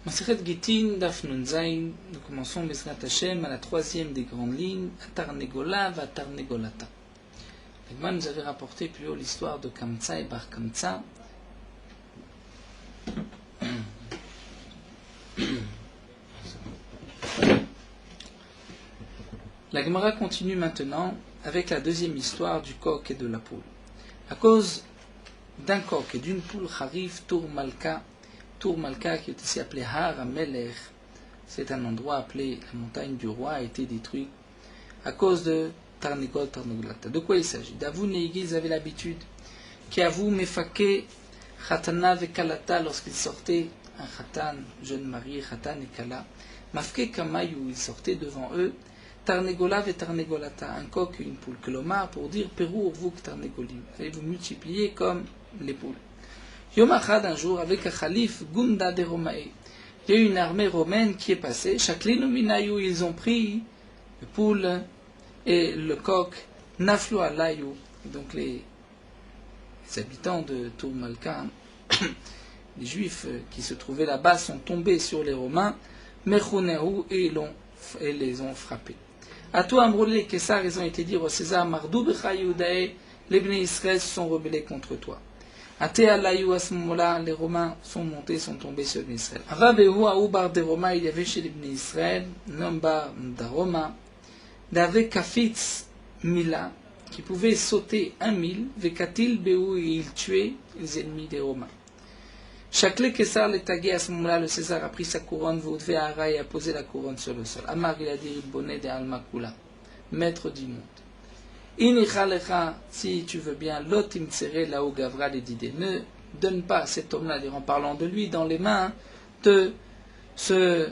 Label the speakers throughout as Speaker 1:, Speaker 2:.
Speaker 1: Masechet Gittin, Daf Nun Zayin, nous commençons Bezrat Hashem à la troisième des grandes lignes, Atar Negola va Atar Negolata. L'Agma nous avait rapporté plus haut l'histoire de Kamtsa et Bar Kamtsa. La Gemara continue maintenant avec la deuxième histoire du coq et de la poule. À cause d'un coq et d'une poule, Harif Tour Malka qui est aussi appelé Har Amelech, c'est un endroit appelé la montagne du roi, a été détruit à cause de Tarnegolata. De quoi il s'agit? D'avou Neigi, ils avaient l'habitude qu'avou Mefake Khatana Vekalata, lorsqu'ils sortaient, un Khatan, jeune marié, Khatan et Kala, Mafke Kamayou, ils sortaient devant eux, Tarnegola ve Tarnegolata, un coq et une poule, Kelomar, pour dire Perou Urvuk Tarnegolim, allez vous multiplier comme les poules. Yom Achad, un jour, avec un calife, Gunda de Romae, il y a eu une armée romaine qui est passée, Shaklinu Minayou, ils ont pris le poule et le coq, Naflu Alayou, donc les habitants de Tour Malka, les juifs qui se trouvaient là-bas sont tombés sur les Romains, Mechunehu, et les ont frappés. À toi, Amroulé, les Kessar, ils ont été dire au César, Mardou Becha Yehudae, les Bnei Israël se sont rebellés contre toi. Até Alayou, à ce moment-là, les Romains sont montés, sont tombés sur les Bnei Israël. Avabehu, à Oubar des Romains, il y avait chez les Bnei Israël, Nombar d'Aroma, d'Ave Kafitz Mila, qui pouvait sauter 1000, Vekatil Behu, et il tuait les ennemis des Romains. Chakle Kessar les tagué, à ce moment-là, le César a pris sa couronne, Vaudve Ara, et a posé la couronne sur le sol. Amar, il a dit, Bonnet de Almakula, maître du monde. Inichalecha, si tu veux bien, l'otim tsere là-haut Gavra les d'idées. Ne donne pas cet homme-là, en parlant de lui, dans les mains de ce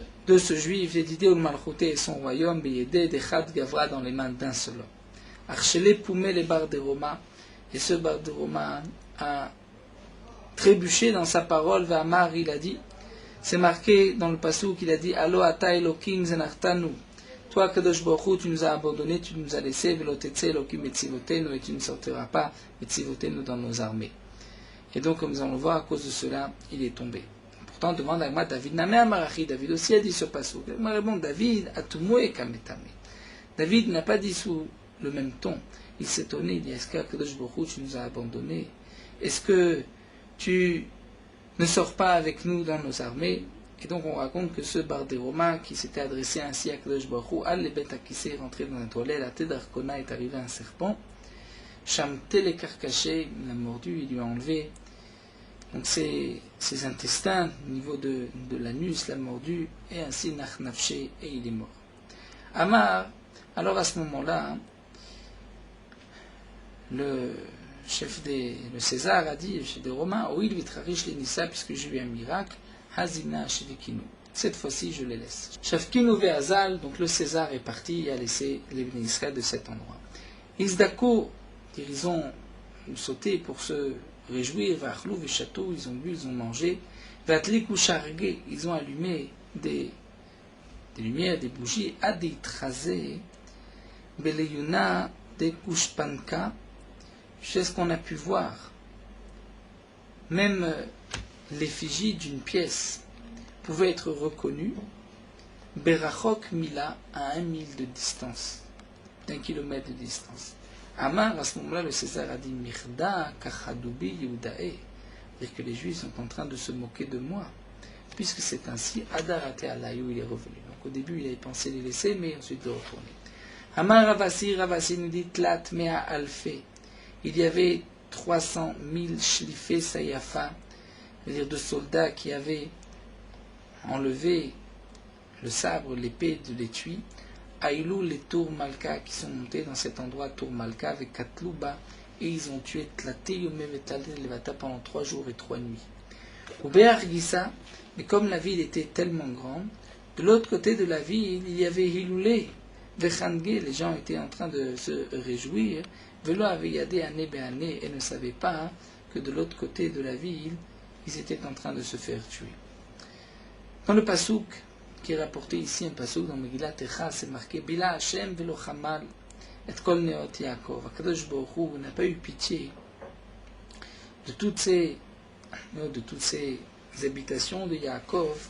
Speaker 1: juif, les d'idées ou malchouté et son royaume, beyede de Chad Gavra dans les mains d'un seul homme. Archele poumé les barres de Roma, et ce bar de Roma a trébuché dans sa parole, Vamar, il a dit, c'est marqué dans le passou qu'il a dit, Allo ata Elokim zenartanu. Toi, Kadosh Baruch Hu, tu nous as abandonnés, tu nous as laissés, Velotetse Elokim etzivotenu, et tu ne sortiras pas etzivotenu dans nos armées. Et donc, comme nous allons voir, à cause de cela, il est tombé. Pourtant, demande à moi, David, Namé Amarachi, David aussi a dit ce passage. Il me répond, David, Atumoué Kametame. David n'a pas dit sous le même ton. Il s'est étonné, il dit, est-ce que Kadosh Baruch Hu, tu nous as abandonnés? Est-ce que tu ne sors pas avec nous dans nos armées? Et donc on raconte que ce bar des Romains qui s'était adressé ainsi à Kadosh Baruch Hu, Al-Lebet Akissé est rentré dans la toilette, à Tedarkona est arrivé un serpent, Shamte le Karkaché, il l'a mordu, il lui a enlevé donc ses intestins au niveau de l'anus, l'a mordu, et ainsi Nachnafché, et il est mort. Amar, alors à ce moment-là, le César a dit, chez des Romains, Oil vitrarish l'Enissa, puisque j'ai eu un miracle, Hazina Shevekinu. Cette fois-ci, je les laisse. Shavkinu ve'azal, donc le César est parti et a laissé les Bnei Israël de cet endroit. Isdako, ils ont sauté pour se réjouir, Vachlou ve'chatou, ils ont bu, ils ont mangé, Vatliku sharge, ils ont allumé des lumières, des bougies, Aditrazé, Beleyuna, des Kushpanka, c'est ce qu'on a pu voir. Même l'effigie d'une pièce pouvait être reconnue, Berachok Mila, à 1000 de distance, d'1 kilomètre de distance. Amar, à ce moment-là, le César a dit, Mirda Kachadoubi Yehudae, c'est-à-dire que les Juifs sont en train de se moquer de moi, puisque c'est ainsi, Adarate Alayou, il est revenu. Donc au début, il avait pensé les laisser, mais ensuite de retourner. Amar Ravasi nous dit, Tlat Mea Alfe, il y avait 300 000 Shlifé Sayafa, c'est-à-dire de soldats qui avaient enlevé le sabre, l'épée de l'étui, Aïlou les Tour Malka, qui sont montés dans cet endroit Tour Malka avec Katlouba, et ils ont tué Tlaté Yomevetal Levata pendant 3 jours et 3 nuits. Au Béargissa, mais comme la ville était tellement grande, de l'autre côté de la ville, il y avait Hiloulé, Vechangé, les gens étaient en train de se réjouir, Velo avait yadé année béannée et ne savaient pas que de l'autre côté de la ville, ils étaient en train de se faire tuer. Dans le pasouk qui est rapporté ici, un pasouk dans Megillat Echa, c'est marqué Bila Hashem velo chamal et kol neot Yaakov. Akadosh Baruch Hu n'a pas eu pitié de toutes ces habitations de Yaakov,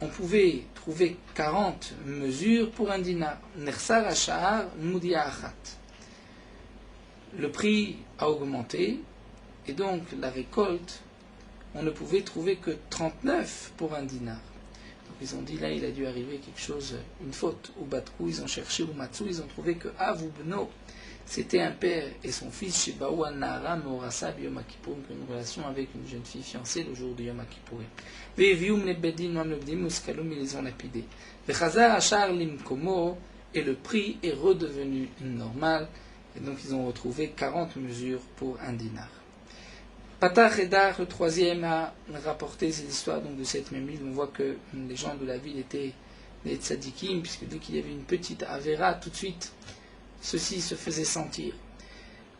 Speaker 1: on pouvait trouver 40 mesures pour un dinar. Nersar Ashar Mudia Achat. Le prix a augmenté, et donc la récolte, on ne pouvait trouver que 39 pour un dinar. Donc ils ont dit là, il a dû arriver quelque chose, une faute. Ou Batkou, ils ont cherché, ou Matsu, ils ont trouvé que Avubno, c'était un père et son fils, chez Baou al-Nahara, Morasa, Yom Kippour, une relation avec une jeune fille fiancée le jour de Yom Kippour. Vevium le bedin, nom le bedin, muskalum, ils les ont lapidés. Vechazar Achar Limkomo, et le prix est redevenu normal. Et donc ils ont retrouvé 40 mesures pour un dinar. Patah Hedar, le troisième, a rapporté ces histoires donc, de cette même ville. On voit que les gens de la ville étaient des tzadikim, puisque dès qu'il y avait une petite avéra, tout de suite, ceci se faisait sentir.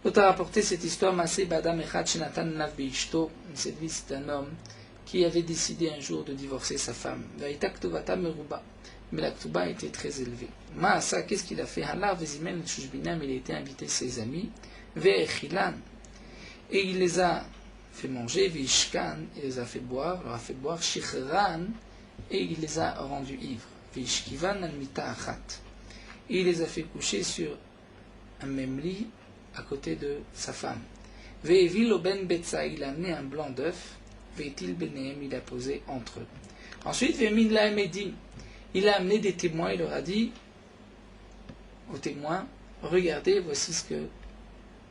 Speaker 1: L'autre a rapporté cette histoire, Masé Badam Echad Shenatan Nav Beishto. Cette vie, c'est un homme qui avait décidé un jour de divorcer sa femme. Vaïta Ktuvata Meruba. Mais la Ktuba était très élevée. Maasa, qu'est-ce qu'il a fait? Halar Vezimen Shushbinam, il a été invité ses amis. Ve'echilan. Et il les a fait manger, Veishkan, il les a fait boire, leur a fait boire, Shichran, et il les a rendus ivres. Veishkivan al-mita achat. Et il les a fait coucher sur un même lit à côté de sa femme. Ve'evil oben betza, il a amené un blanc d'œuf, ve'etil benehem, il a posé entre eux. Ensuite, ve'min la edim, il a amené des témoins, il leur a dit aux témoins, regardez, voici ce que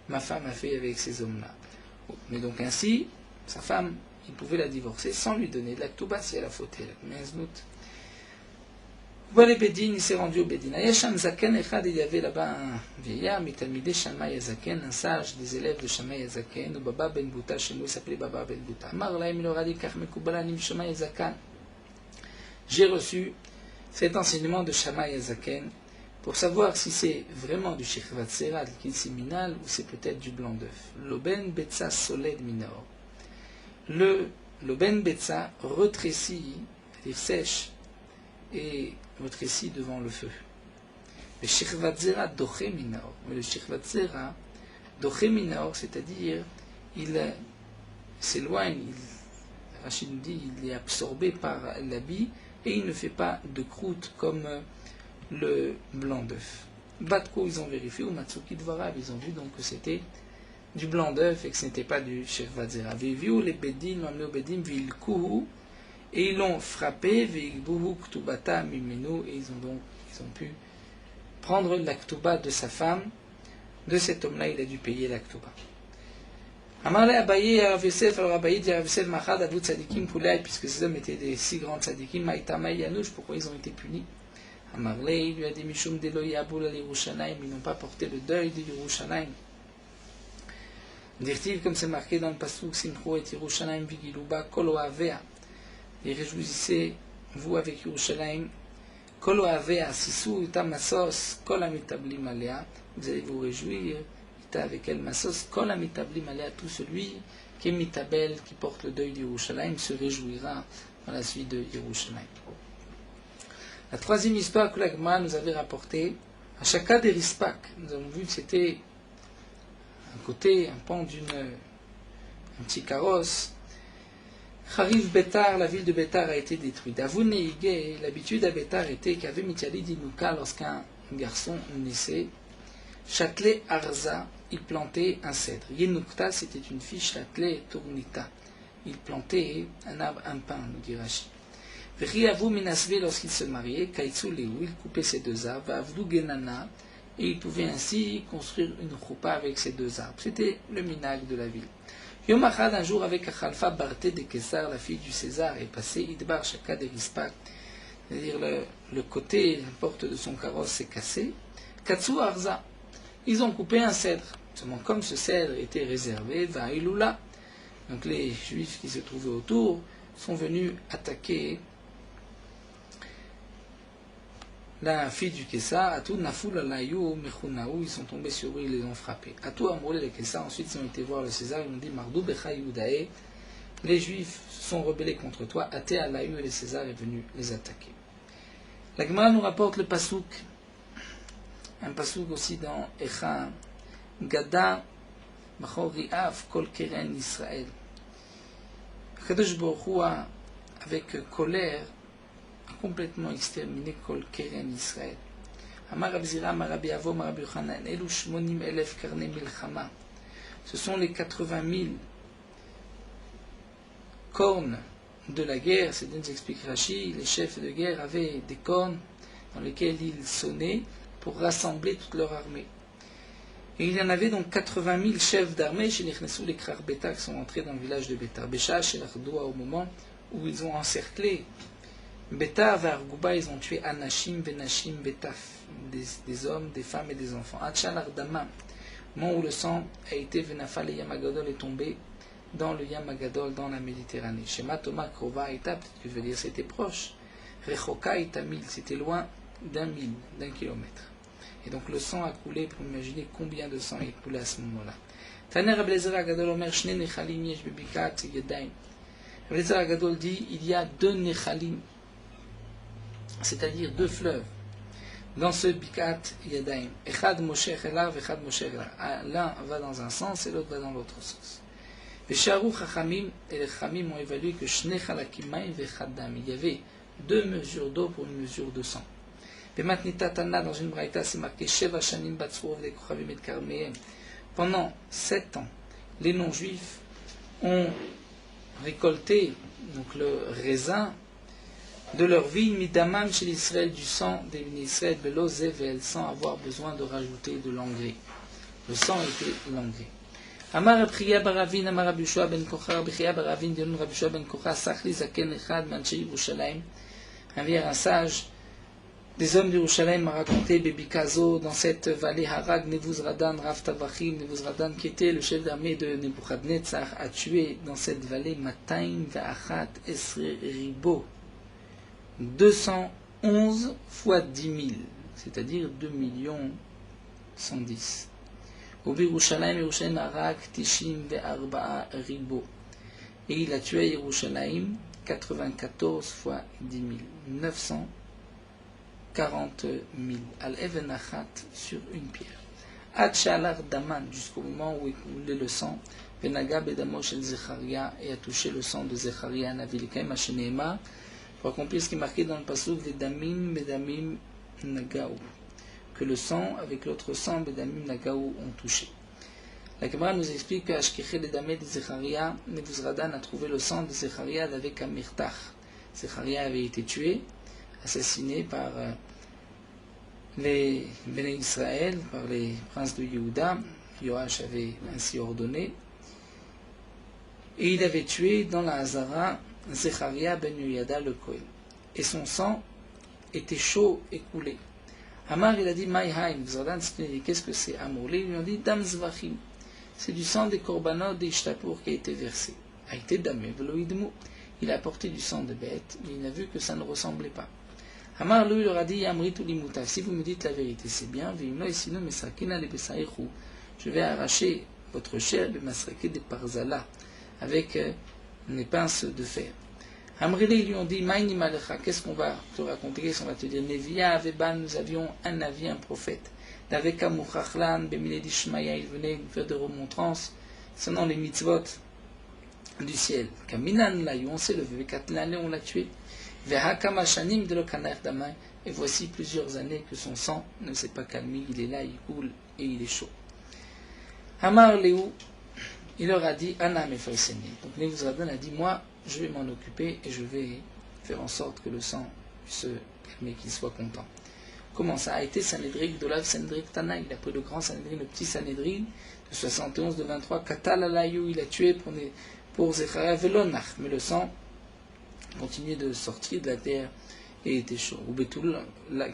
Speaker 1: ma femme a fait avec ces hommes-là. Mais donc ainsi, sa femme, il pouvait la divorcer sans lui donner de la Ktuba si elle a fauté. Voilà les Bédine, il s'est rendu au Bédine. Ayasham Zaken Echad, il y avait là-bas un vieillard, Mitalmide Shammai Azaken, un sage des élèves de Shammai Azaken, ou Baba Ben Bouta, chez nous il s'appelait Baba Ben Bouta. Amar Laim, il leur a dit, Karmekubalanim Shammai Azaken. J'ai reçu cet enseignement de Shammai Azaken pour savoir si c'est vraiment du Shechvat Serad, qu'il c'est minal, ou c'est peut-être du blanc d'œuf. L'Oben Betsa Soled Minor. L'Oben Betsa retrécit, c'est-à-dire sèche, et retrécit devant le feu. Le Shechvat Zera Doche Minor. Mais le Shechvat Zera Doche Minor, c'est-à-dire, il s'éloigne, Rachid nous dit, il est absorbé par l'habit, et il ne fait pas de croûte comme le blanc d'œuf. Batko, ils ont vérifié, ou Matsuki Dvarab, ils ont vu donc que c'était du blanc d'œuf et que ce n'était pas du Shechvat Zera. Veviu, les Bédines, l'ont amené au Bédine, Vilkuhu, et ils l'ont frappé, Veigbuhu Ktubata Mimenu, et ils ont pu prendre la Ktuba de sa femme, de cet homme-là, il a dû payer la Ktuba. Amarle Abaye Rav Yosef, alors Abaye dit Rav Yosef Machad Avut Tzadikim Poulay, puisque ces hommes étaient des si grands tzadikim, Maïtama Yanouch, pourquoi ils ont été punis? Amarle, il lui a dit Mishum Delo Yaboul al Yerushalayim, ils n'ont pas porté le deuil de Yerushalayim. Dire-t-il, comme c'est marqué dans le Pasuk, Simcho et Yerushalayim Vigiluba Kol Oavea, et réjouissez-vous avec Yerushalayim, Kol Oavea Sisu Itam Masos Kol Amitablim Alea, vous allez vous réjouir avec elle Masos Kol Amitablim Alea, tout celui qui est mitabel, qui porte le deuil de Yerushalayim, se réjouira dans la suite de Yerushalayim. La troisième histoire que l'Agma nous avait rapportée, à Shaka des Rispak, nous avons vu que c'était un côté, un pan un petit carrosse. Kharif Betar, la ville de Betar a été détruite. Avune Hige, l'habitude à Betar était qu'avait Mitiali Dinouka, lorsqu'un garçon naissait, Châtelet Arza, il plantait un cèdre. Yenukta, c'était une fille, Châtelet Tournita. Il plantait un arbre, un pin, nous dit Rashi. Vriavu Minasve, lorsqu'il se mariait, Kaitsu Leou, il coupait ces deux arbres, Avdu Genana, et il pouvait ainsi construire une choupa avec ces deux arbres. C'était le minag de la ville. Yom Achad, un jour, avec Achalfa Barté de Kessar, la fille du César, est passée, Idbar Shaka de Rispak, c'est-à-dire le côté, la porte de son carrosse s'est cassée. Katsu Arza, ils ont coupé un cèdre. Seulement, comme ce cèdre était réservé, Vaïloula, donc les Juifs qui se trouvaient autour sont venus attaquer la fille du Kessa, Atou Nafoul Alayou Mechunaou, ils sont tombés sur eux, ils les ont frappés. Atou Amroulé le Kessa, ensuite ils ont été voir le César, ils ont dit Mardou Becha Yudae, les Juifs se sont rebellés contre toi, Até Alayou et le César est venu les attaquer. La Gemara nous rapporte le Pasouk, un Pasouk aussi dans Echa, Gada Bachor Riaf Kol Keren Israël. Kadosh Baruch Hu, avec colère, complètement exterminé Kol Keren Israël. Amar Rab Zira, Amar Rabbi Avo, Amar Rabbi Yochanan, Elu Shmonim Elef Karne Milchama. Ce sont les 80 000 cornes de la guerre. C'est nous explique Rashi, les chefs de guerre avaient des cornes dans lesquelles ils sonnaient pour rassembler toute leur armée. Et il y en avait donc 80 000 chefs d'armée chez les Khnesou, les Krar Beta, qui sont entrés dans le village de Bétar. Bécha, chez l'Ardoua, au moment où ils ont encerclé Bétar vers Gouba, ils ont tué Anashim, Benashim, Betaf, des hommes, des femmes et des enfants. Hachal Ardama, au moment où le sang a été Venafal et Yamagadol est tombé dans le Yamagadol, dans la Méditerranée. Shema Toma Krova Ita, peut-être que je veux dire c'était proche. Rechoka Ita Mil, c'était loin d'un mille, d'un kilomètre. Et donc le sang a coulé, pour imaginer combien de sang il coulait à ce moment-là. Taner Ablezer Agadol Omer Shne Nechalim Yesh Bebikat Yedayim. Ablezer Agadol dit il y a 2 Nechalim, c'est-à-dire 2 fleuves, dans ce Bikat Yedayim. Echad Moshe Elav, Echad Moshe Elav. L'un va dans un sens et l'autre va dans l'autre sens. Vesharu Chachamim, et les Chachamim ont évalué que Shne Chalakim Maim Vechad Dam. Il y avait 2 mesures d'eau pour une mesure de sang. Dans une braïta, c'est marqué Sheva Shanim Batzurov de Kochavim et Karmeem. Pendant 7 ans, les non-juifs ont récolté donc le raisin de leur vie, Midamam chez l'Israël, du sang des Israël, Belozevel, sans avoir besoin de rajouter de l'engrais. Le sang était l'engrais. Amar Apriya Baravin, Amar Abishua ben Kocha, Apriya Baravin, Dionun Rabishua ben Kocha, Sachli Zaken Echad, Manche Yerushalayim. Un sage des hommes d'Yerushalayim m'a raconté Bebikazo dans cette vallée Harag, Nebuzradan, Rav Tavachim, Nebuzradan qui était le chef d'armée de Nebuchadnezzar, a tué dans cette vallée Mataim Ve'achat Esre Ribo, 211 fois 10 000, c'est-à-dire 2 110 000. Au Yerushalayim, Yerushalayim Harag Tishim Ve'arba'a Ribo. Et il a tué à Yerushalayim 94 fois 10 000, 940 000, al-even achat, sur une pierre. Ad shalar daman, jusqu'au moment où il coulait le sang, venaga bedamo shel Zecharia, et a touché le sang de Zecharia, navilikaim asheneema, pour accomplir ce qui est marqué dans le passouk, vedamim bedamim nagaou, que le sang avec l'autre sang, bedamim nagaou, ont touché. La Gemara nous explique que Ashkeche le damé de Zecharia, Nebuzradan a trouvé le sang de Zecharia avec un mirtach. Zecharia avait été tué, assassiné par les Béné Israël, par les princes de Yehuda. Yoash avait ainsi ordonné. Et il avait tué dans la Hazara Zecharia ben Yoyada le Kohen. Et son sang était chaud et coulé. Amar il a dit Maïhaïm, Nebuzradan dit qu'est-ce que c'est Amourlé, ils lui ont dit Dam Zvachim. C'est du sang des korbanot des Ishtapour qui a été versé. A été damé, veloïdmou. Il a apporté du sang de bête, mais il a vu que ça ne ressemblait pas. Amar lui leur a dit Yamrit ou limutav. Si vous me dites la vérité, c'est bien. Vimno et sinon, mesrakina le besaïchou. Je vais arracher votre chair, de masraké des parzala, avec une pince de fer. Amrilé, ils lui ont dit Maïni malecha. Qu'est-ce qu'on va te raconter? Qu'est-ce qu'on va te dire? Nevia Aveban, nous avions un navire, un prophète. D'aveka Mouchachlan, Bemiledi Shmaya, il venait nous faire des remontrances selon les mitzvot du ciel. Kaminan la on s'est levé, Katlan, on l'a tué. Vehakama Shanim de l'Okaner Damai, et voici plusieurs années que son sang ne s'est pas calmé, il est là, il coule et il est chaud. Amar Léou, il leur a dit Anna Mefaiseni. Donc Nebuzradan a dit moi, je vais m'en occuper et je vais faire en sorte que le sang se calme, qu'il soit content. Comment ça a été Sanhedrin, Gdolav Sanhedrin Tana, il a pris le grand Sanhedrin, le petit Sanhedrin, de 71, de 23, Katal Alayou, il a tué pour Zecharia Velonach, mais le sang continuait de sortir de la terre et était chaud. Ou Betul,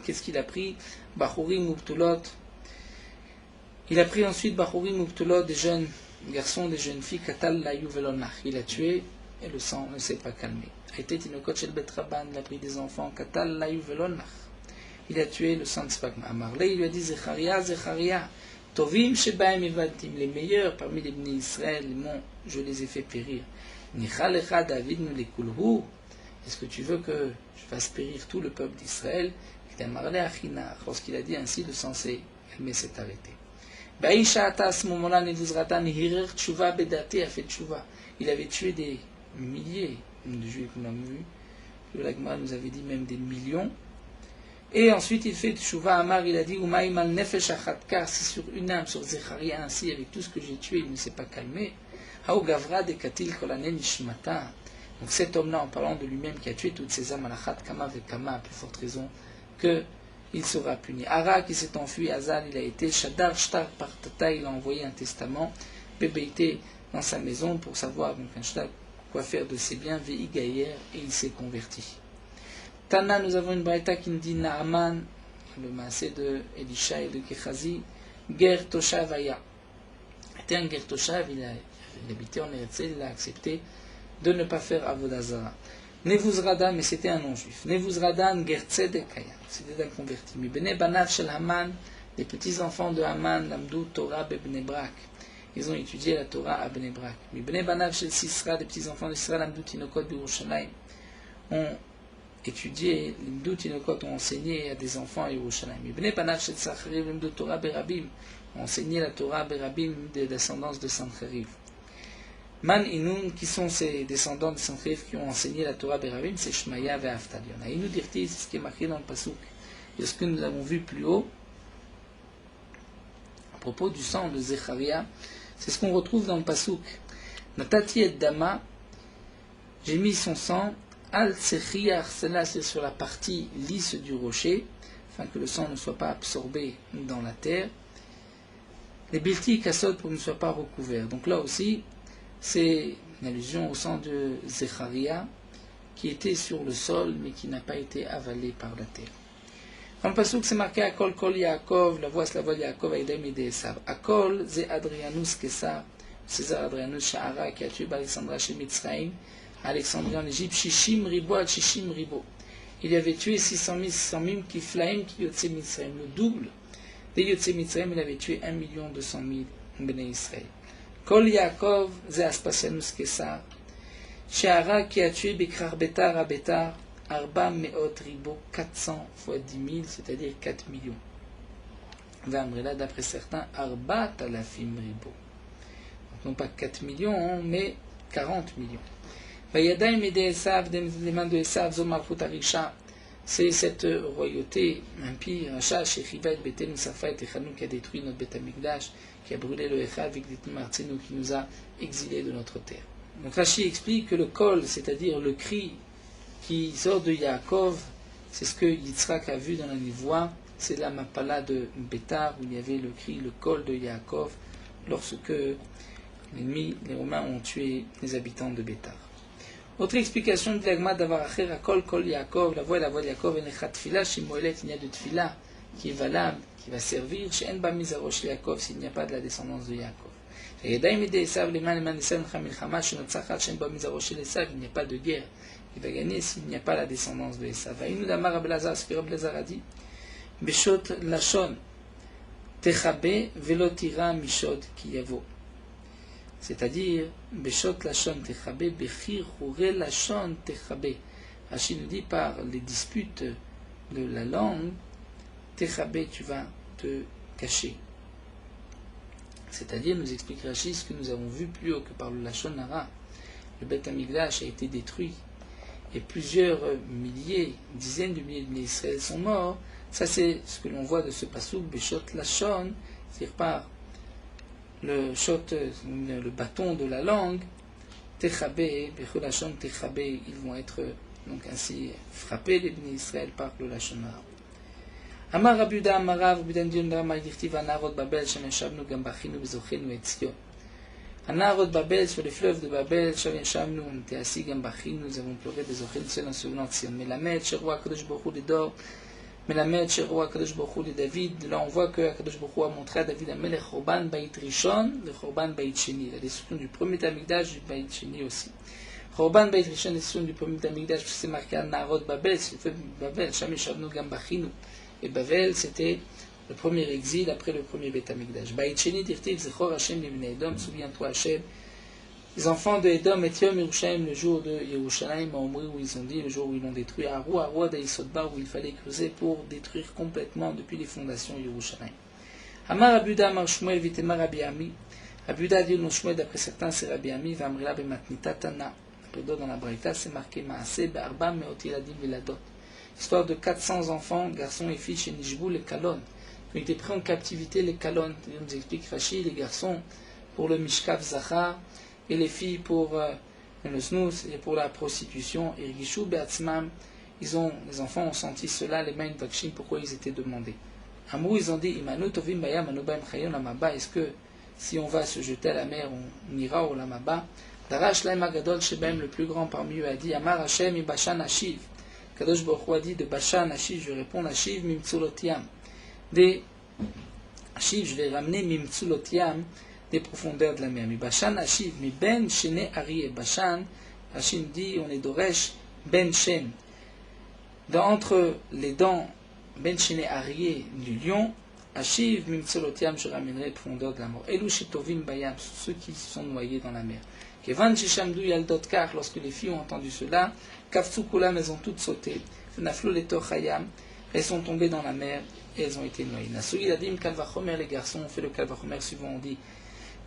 Speaker 1: qu'est-ce qu'il a pris? Bachurim Ubtulot. Il a pris ensuite Bachurim Ubtulot, des jeunes garçons, des jeunes filles, Katal Alayou Velonach, il a tué et le sang ne s'est pas calmé. A été Tinokot Shel Betraban, il a pris des enfants, Katal Alayou Velonach. Il a tué le sang de Spagma. Amarlé, il lui a dit Zecharia, Zecharia, Tovim Shebaim Evadim, les meilleurs parmi les bénis Israël, je les ai fait périr. Nichalecha David Melekulhu, est-ce que tu veux que je fasse périr tout le peuple d'Israël? Il a marlé à Chinar. Lorsqu'il a dit ainsi, le sang s'est calmé, s'est arrêté. Baïsha Ata, à ce moment-là, Nebuzradan Hirer Tshuva Bedate a fait Tshuva. Il avait tué des milliers de juifs, nous l'avons vu, que la Gemara nous avait dit même des millions. Et ensuite il fait Teshuvah Amar, il a dit Umaim al nefesh achat, car si sur une âme, sur Zecharia ainsi, avec tout ce que j'ai tué, il ne s'est pas calmé, Hao Gavra de Katil Kolanen Nishmata. Donc cet homme-là, en parlant de lui-même qui a tué toutes ses âmes, Alachat Kama Vekama, à plus forte raison qu'il sera puni. Ara qui s'est enfui, Azal il a été, Shadar Shtar Partata, il a envoyé un testament, Bébeité dans sa maison pour savoir donc un shtar, quoi faire de ses biens, Vei Gaïer, et il s'est converti. Tana, nous avons une braïta qui nous dit Naaman, le maasé de Elisha et de Gehazi, Ger Toshav Aya. C'était un Ger Toshav, il habitait en Eretz, il a accepté de ne pas faire Avodazara. Nevuzradan, mais c'était un non-juif. Nevuzradan Ger Tzedek Aya, c'était un converti. Mais Bene Banav Shel Haman, les petits-enfants de Haman, Lamdou Torah Bebne Brak. Ils ont étudié la Torah à Bnei Brak. Mais Bnei Banav Shel Sisra, les petits-enfants d'Israël, Lamdou Tinokot B'Yerushalayim, ont étudié, Limdou Tinokot ont enseigné à des enfants à Yerushalayim. Mais Bnei Banav Shel Sancheriv, Limdou Torah Berabim, ont enseigné la Torah Berabim des descendants de Sancheriv. Man Inun, qui sont ces descendants de Sancheriv qui ont enseigné la Torah Berabim, c'est Shmaya et Aftalion. Inu Dirti, c'est ce qui est marqué dans le Pasuk. Et ce que nous avons vu plus haut, à propos du sang de Zecharia, c'est ce qu'on retrouve dans le Pasuk. Natati et Dama, j'ai mis son sang, al Tsechiach, celle-là c'est sur la partie lisse du rocher, afin que le sang ne soit pas absorbé dans la terre. Les Bilti Kassot pour qu'il ne soit pas recouvert. Donc là aussi, c'est une allusion au sang de Zecharia, qui était sur le sol, mais qui n'a pas été avalé par la terre. Dans le pasuk, c'est marqué Akol Kol Yaakov, la voix Yaakov Aïdem et Esav. Akol, c'est Adrianus Kessar, César Adrianus Sha'ara, qui a tué Alexandra chez Mitzraïm, Alexandrie en Égypte, Shishim Ribo al Shishim Ribo. Il avait tué 600 000 Kiflaim qui Yotse Mitzraïm, le double des Yotse Mitzraïm, il avait tué 1 200 000 Bnei Israël. Kol Yaakov, c'est Aspasianus Kessar, Sha'ara qui a tué Bekrar Betar à Betar, Arba Meot Ribo, 400 fois 10 000, c'est-à-dire 4 millions. Vamrela, d'après certains, Arba Talafim Ribo. Donc non pas 4 millions, mais 40 millions. Vayadaim et Esav, des mains de Esav, Zomarfut Arisha, c'est cette royauté impie, Racha, Shechiva, Betel, Musafa et Techanou, qui a détruit notre Beth Amikdash, qui a brûlé le Echad, Vigditim Martzenu, qui nous a exilés de notre terre. Donc Rashi explique que le kol, c'est-à-dire le cri qui sort de Yaakov, c'est ce que Yitzhak a vu dans la névoie, c'est la Mapala de Bétar, où il y avait le cri, le kol de Yaakov, lorsque l'ennemi, les Romains, ont tué les habitants de Bétar. Autre explication de l'Agma d'Avaracher, Akol Kol Yaakov, la voix de Yaakov, Enechat Tfila, chez Moëlet, il y a de Tfila qui est valable, qui va servir, chez Enba Mizarosh Yaakov, s'il n'y a pas de la descendance de Yaakov. Les mains d'Esav, il n'y a pas de guerre. Il va gagner s'il n'y a pas la descendance de Esav. Vaïnou d'Amar Abelazar, ce que Abelazar a dit, Beshot Lachon, Techabe, Velotira Mishod Kiyavo. C'est-à-dire, Beshot Lachon Techabe, Bechir Hure Lachon Techabe. Rachid nous dit par les disputes de la langue, Techabe, tu vas te cacher. C'est-à-dire, nous explique Rachid ce que nous avons vu plus haut que par le Lachon Hara. Le Beth Amikdash a été détruit et plusieurs milliers, dizaines de milliers d'Israël sont morts. Ça, c'est ce que l'on voit de ce passouk, Beshot Lachon, c'est-à-dire par le shot, le bâton de la langue, Techabe, Bechot Lachon Techabe, ils vont être donc ainsi frappés, les Bnei Israël, par le Lachon Hara. Amar Rabuda Amarav, Rabuda Ndion Rama, Dirtiv Anarot Babel, Shameshavnu Gambachinu Bezochenu Etzion. Anarot Babel, sur les fleuves de Babel, Shameshavnu, on était assis, Gambachinu, nous avons pleuré Bezochenu Etzion en souvenant de Sion. Melamed, Sheroua Kadosh Baruch Hu les Dor, Melamed, Sheroua Kadosh Baruch Hu les David. Là on voit que Kadosh Baruch Hu a montré à David Amelech Chorban Bait Rishon, le Chorban Bait Sheni, la destruction du premier Tamikdash, du Bait Sheni aussi. Chorban Bait Rishon, la destruction du premier Tamikdash, c'est marqué Anarot Babel, c'est le fleuve de Babel, Shameshavnu Gambachinu. Et Bavel, c'était le premier exil après le premier Beth Amikdash. Bait Sheni dirtiv Zechor Hashem Livnei Edom, souviens-toi Hashem, les enfants de Edom et Yom Yerushalayim, le jour de Yerushalayim, à Omri, où ils ont dit, le jour où ils l'ont détruit, à Arou d'Aïsodbar, où il fallait creuser pour détruire complètement depuis les fondations Yerushalayim. Amar Abuda Amar Shmuel Vitema Rabbi Ami. Abuda dit non Shmuel, d'après certains, c'est Rabbi Ami, Vamrila Bematnita Tana. Perdot dans la Braïta, c'est marqué Maaseh Be'arba Meot Yiladim Viladot. Histoire de 400 enfants, garçons et filles chez Nishbou, les Kalon, qui ont été pris en captivité, les Kalon. Il nous explique Rashi, les garçons pour le Mishkav Zachar, et les filles pour le snus et pour la prostitution. Et Gishu Be'atzmam, les enfants ont senti cela, les mains Vakshim, pourquoi ils étaient demandés. Amrou, ils ont dit Imanu Tovim Bayam Anubaim Chayon Lamaba, est-ce que si on va se jeter à la mer, on ira au Lamaba? Darash Laim Agadol Shebem, le plus grand parmi eux, a dit Amar Hashem Ibashan Ashiv. Kadosh Baruch Hu a dit de Bashan Ashiv, je réponds Ashiv Mimtsulotiam. Des Ashiv, je vais ramener Mimtsulotiam, des profondeurs de la mer. Mi Bashan Ashiv, mi Ben Shene Ari. Bashan, Hashim dit on est d'Oresh Ben Shen. Entre les dents Ben Shene Ari du lion, Ashiv Mimtsulotiam, je ramènerai les profondeurs de la mort. Elu Shetovim Bayam, ceux qui sont noyés dans la mer. Kevan Shishamdu Yaldot Kar, lorsque les filles ont entendu cela, Kafsu Kulam, elles ont toutes sauté. Fnaflu Leto Chayam, elles sont tombées dans la mer et elles ont été noyées. Nasui Ladim Kalvachomer, les garçons ont fait le Kalvachomer suivant, on dit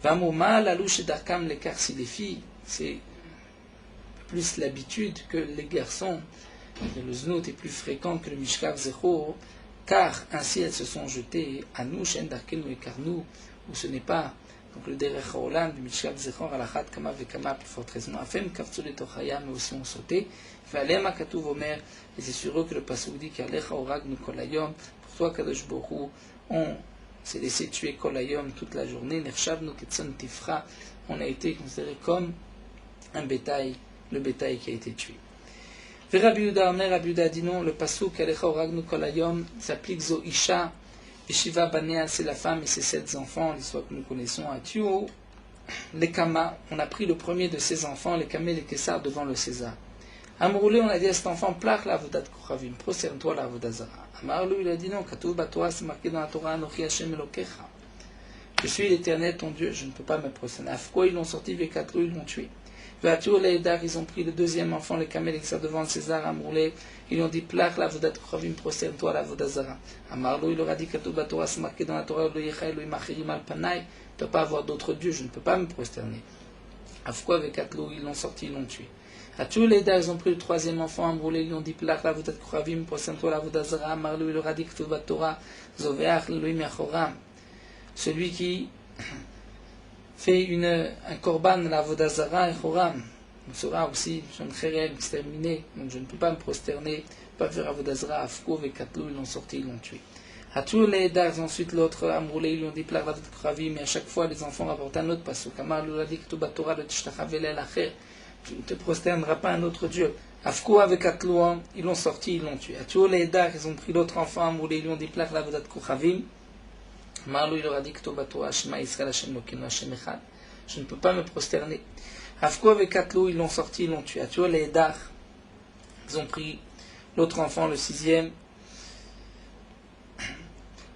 Speaker 1: Vamoma Lalouche Darkam, les car si les filles, c'est plus l'habitude que les garçons. Le znout est plus fréquent que le Mishkav Zechor, car ainsi elles se sont jetées à nous, Shen Darkenu et Karnou, où ce n'est pas. Donc le Derech HaOlam du Mishkav Zechor Alachat Kama Vekama, plus forte raison. Afem Kaftu le Tochaya, mais aussi ont sauté. Valem Akatuv Omer, et c'est sur eux que le Pasuk dit qu'Alecha Orag nu Kolayom, pour toi Kadosh Baruch Hu, on s'est laissé tuer Kolayom toute la journée. Nershav nu Ketson Tifra, on a été considéré comme un bétail, le bétail qui a été tué. Rabbi Yehuda Omer, Rabbi Yehuda dit non, le Pasuk Alecha Orag nu Kolayom s'applique Zo Isha. Et Shiva Banea, c'est la femme et ses 7 enfants, l'histoire que nous connaissons à Tuo. Les Kama, on a pris le premier de ses enfants, les Kamé et les Kessar, devant le César. Amroulé, on a dit à cet enfant, plach la avodat Kochavim, prosterne-toi la avodat Zara. Amarlou, il a dit non, Katuv Batora, c'est marqué dans la Torah, Anochi Hashem Elokecha. Je suis l'Éternel, ton Dieu, je ne peux pas me prosterner. Afko, ils l'ont sorti, Vekatlou, ils l'ont tué. Veatur, les Edar, ils ont pris le deuxième enfant, les Kamé et les Kessar, devant le César. Amroulé, ils ont dit plach la avodat Kochavim, prosterne-toi la avodat Zara. Amarlou, il leur a dit Katuv Batora, c'est marqué dans la Torah, Lo Yecha Elohim Achirim al Panay, ne peux pas avoir d'autres dieux, je ne peux pas me prosterner. Afko, Vekatlou, ils l'ont sorti, ils l'ont tué. À tous les dates, ils ont pris le troisième enfant, Amroulé, ils ont dit plach la avodat Kochavim, prosterne-toi la avodat Zara. Amarlou, il leur a dit Katuv Batora, Zoveach Elohim Yachoram. Celui qui fait un korban, la avodat Zara et Choram, on sera aussi, je ne serai exterminé, donc je ne peux pas me prosterner, pas faire avodat Zara. Afko et Katlou, ils l'ont sorti, ils l'ont tué. À tous les dates, ensuite l'autre, Amroulé, ils lui ont dit plach la avodat Kochavim, mais à chaque fois les enfants rapportent un autre pasuk. Amarlou, il a dit Katuv Batora, le Tishtachavele Lacher, tu ne te prosterneras pas à un autre Dieu. Afko avec Katlouan, ils l'ont sorti, ils l'ont tué. À tous les dates, ils ont pris l'autre enfant, Amroulé, ils lui ont dit plach la avodat Kochavim. Marlou, il leur a dit Katuv Batora, Shema Yisrael Hashem Lokenu Hashem Echad. Je ne peux pas me prosterner. Afko avec Katlou, ils l'ont sorti, ils l'ont tué. À tous les dates, ils ont pris l'autre enfant, le sixième.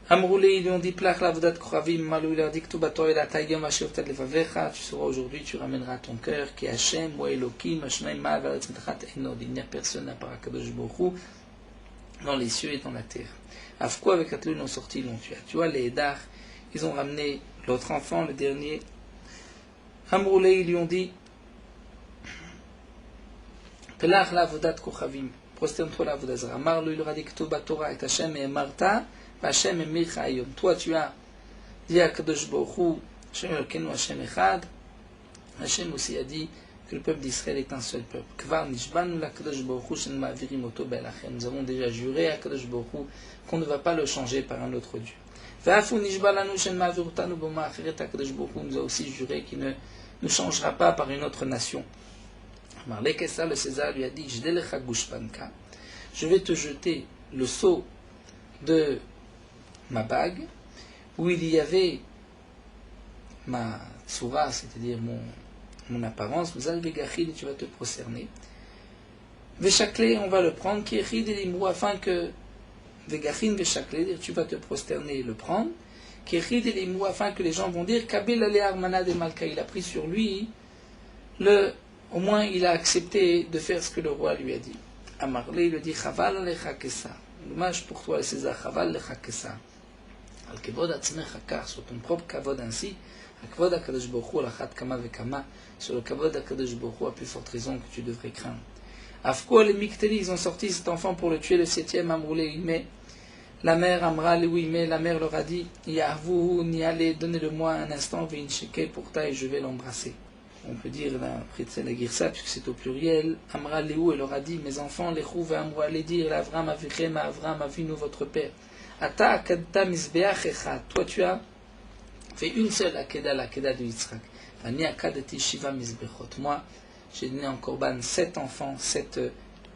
Speaker 1: Amroulé, ils lui ont dit plach la avodat Kochavim. Marlou, il leur a dit Katuv Batora et la Taïgam Ashertat Levavecha. Tu sauras aujourd'hui, tu ramèneras ton cœur, qui est Hashem, ou Elokim, Hashem Ma'avar Etzmetachat Enod. Il n'y a personne à part Kadosh Baruch Hu dans les cieux et dans la terre. Afko avec Katlou, ils l'ont sorti, ils l'ont tué. Tu vois, les Edar, ils ont ramené l'autre enfant, le dernier. Amroulé, ils lui ont dit plach la avodat Kochavim, prosterne-toi la avodat Zara. Marlou, il leur a dit Katuv Batora et Hashem et Marta. Hashem et Michaïom. Toi, tu as dit à Kadosh Baruch Hu, Hashem Elokeinu Hashem Echad. Hashem aussi a dit que le peuple d'Israël est un seul peuple. Kvar Nishbanu la Kadosh Baruch Hu Shen Ma'avirim Oto Be'alachem. Nous avons déjà juré à Kadosh Baruch Hu qu'on ne va pas le changer par un autre Dieu. Ve'afu Nishbalanu Shen Ma'avirutanu B'ma Acheret. Kadosh Baruch Hu nous a aussi juré qu'il ne nous changera pas par une autre nation. Marlé Kessa, le César, lui a dit Jdelecha Gushpanka. Je vais te jeter le sceau de ma bague, où il y avait ma tsura, c'est-à-dire mon apparence, vous allez gachid, tu vas te prosterner. Veshakle, on va le prendre, kiechid et limou, afin que vegachin veshakle, tu vas te prosterner et le prendre, kiechid et limou, afin que les gens vont dire, kabil ale armana de malka, il a pris sur lui, au moins il a accepté de faire ce que le roi lui a dit. Amarle, il le dit, chaval alecha kessa, dommage pour toi, César, chaval alecha kessa. Al kevod atzmecha kar, sur ton propre kavod ainsi, Kavod HaKadosh Baruch Hu, Alachat Kama Vekama, sur le Kavod HaKadosh Baruch Hu, à plus forte raison que tu devrais craindre. Afko les Mikteli, ils ont sorti cet enfant pour le tuer, le 7e, Amroulé, mais la mère Amra, mais la mère leur a dit, Yahvou, ni allez, donnez-le-moi un instant, Veincheke pour ta et je vais l'embrasser. On peut dire, après de la Girsa, puisque c'est au pluriel, Amra Léou, elle leur a dit, mes enfants, les Chouv et Amro, allez dire, Avram Avichem, Avram Avinu, votre père. Ata Akadta Misbeach Echad, toi tu as fait une seule Akeda, l'Akeda de Yitzhak. Ani Akadati Shiva Misbechot. Moi, j'ai donné en Korban 7 enfants, 7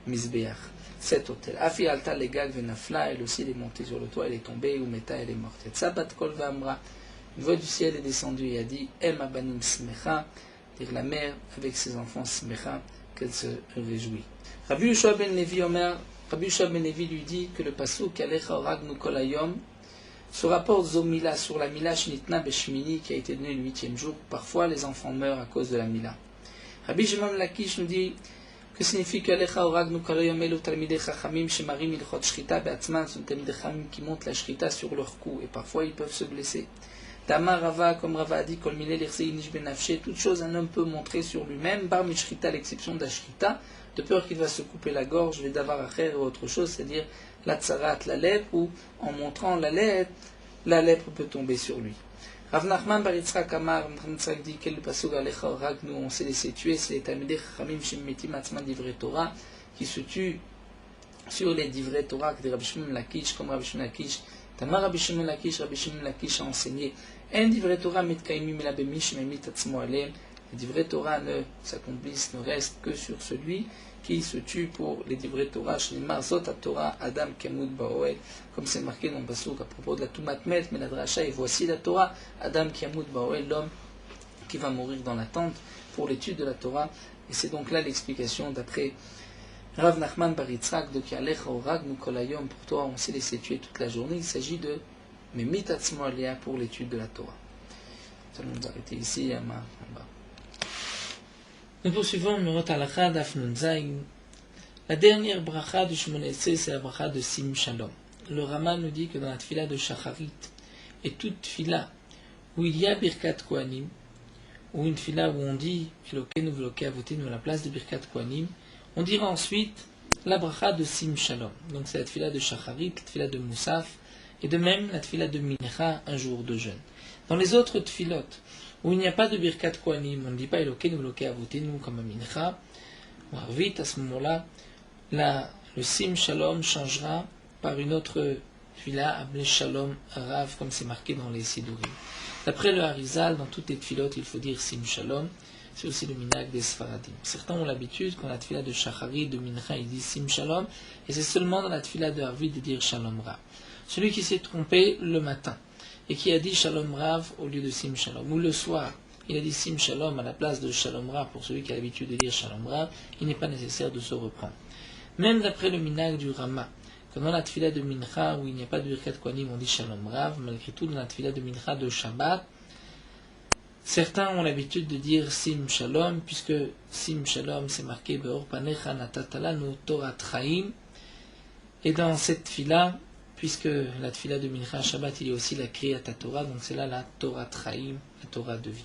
Speaker 1: Misbeach, 7 hôtels. Afi Alta Legag Venafla, elle aussi elle est montée sur le toit, elle est tombée, ou Meta, elle est morte. Tzabat Kol Vamra, une voix du ciel est descendue et a dit, El Mabanim Smecha, dire la mère avec ses enfants Smecha, qu'elle se réjouit. Rabbi Yoshua ben Levi Omer, Rabbi Yoshua ben Levi lui dit que le pasuk Alecha Oragnu Kol Hayom se rapporte Zomila sur la Mila Shnitna Beshmini qui a été donnée le 8e jour. Parfois les enfants meurent à cause de la Mila. Rabbi Shimon Lakish nous dit que signifie que Alecha Oragnu Kol Hayom Elu Talmidei Chachamim Shemarim Ilchot Shrita Be'atzman, sont Talmidei Chachamim qui montent la Shrita sur leur cou et parfois ils peuvent se blesser. Dama Rava, comme Rava a dit, Kol Milel Irsei Nish Benafshe, toute chose un homme peut montrer sur lui-même, Bar Mishrita, à l'exception d'Ashrita, de peur qu'il va se couper la gorge, les davar acher ou autre chose, c'est-à-dire la tsarat, la lèpre, ou en montrant la lèpre peut tomber sur lui. Rav Nachman bar Yitzhak Amar, Yitzhak dit quel pasuk Alecha Orag, nous on s'est laissé tuer, c'est les Talmidei Chachamim Shemetim Atzman Divrei Torah, qui se tuent sur les Divrei Torah, que des Rabbi Shimon Lakish, comme Rabbi Shimon Lakish, Tamar Rabbi Shimon Lakish a enseigné, En Divrei Torah Mitkaimim Ela Bemish Memit Atzmo Aleim, les Divrei Torah ne s'accomplissent, ne restent que sur celui qui se tue pour les Divrei Torah, Shnimar Zot Torah Adam Kamud Baoel, comme c'est marqué dans le pasuk à propos de la Tumat Met, mais la Dracha, et voici la Torah, Adam Kamud Baoel, l'homme qui va mourir dans la tente pour l'étude de la Torah, et c'est donc là l'explication d'après Rav Nachman bar Yitzhak de Kialecha Orag Nukolayom, pour toi on s'est laissé tuer toute la journée, il s'agit de Memit Atzmo Alia pour l'étude de la Torah. Nous allons nous arrêter ici en bas. Nous poursuivons Merot Halacha Daf Nun Zayin. La dernière bracha du Shmoneh Esrei, c'est la bracha de Sim Shalom. Le Rama nous dit que dans la tfila de Shacharit et toute tfila où il y a Birkat Kohanim, ou une tfila où on dit Elokeinu v'Elokei Avotenu à la place de Birkat Kohanim, on dira ensuite la bracha de Sim Shalom. Donc c'est la tfila de Shacharit, la tfila de Moussaf, et de même la tfila de Mincha, un jour de jeûne. Dans les autres tfilot, où il n'y a pas de Birkat Kohanim, on ne dit pas Elokeinu v'Elokei Avotenu comme à Mincha, ou Arvit, à ce moment-là, le Sim Shalom changera par une autre tfila, appelée Shalom Rav, comme c'est marqué dans les Sidurim. D'après le Harizal, dans toutes les tfilotes, il faut dire Sim Shalom. C'est aussi le minhag des Sfaradim. Certains ont l'habitude, quand la tfila de Shacharit, de Mincha, ils disent Sim Shalom, et c'est seulement dans la tfila de Arvit de dire Shalom Rav. Celui qui s'est trompé le matin, et qui a dit Shalom Rav au lieu de Sim Shalom, ou le soir, il a dit Sim Shalom à la place de Shalom Rav, pour celui qui a l'habitude de dire Shalom Rav, il n'est pas nécessaire de se reprendre. Même d'après le minhag du Rama, que dans la tfila de Mincha, où il n'y a pas de Birkat Kohanim, on dit Shalom Rav, malgré tout, dans la tfila de Mincha de Shabbat, certains ont l'habitude de dire Sim Shalom, puisque Sim Shalom, c'est marqué Beor Panecha Natatalanu Torah Chaim, et dans cette tfila, puisque la tfila de Mincha Shabbat, il y a aussi la Kriyat Torah, donc c'est là la Torah Chaim, la Torah de vie.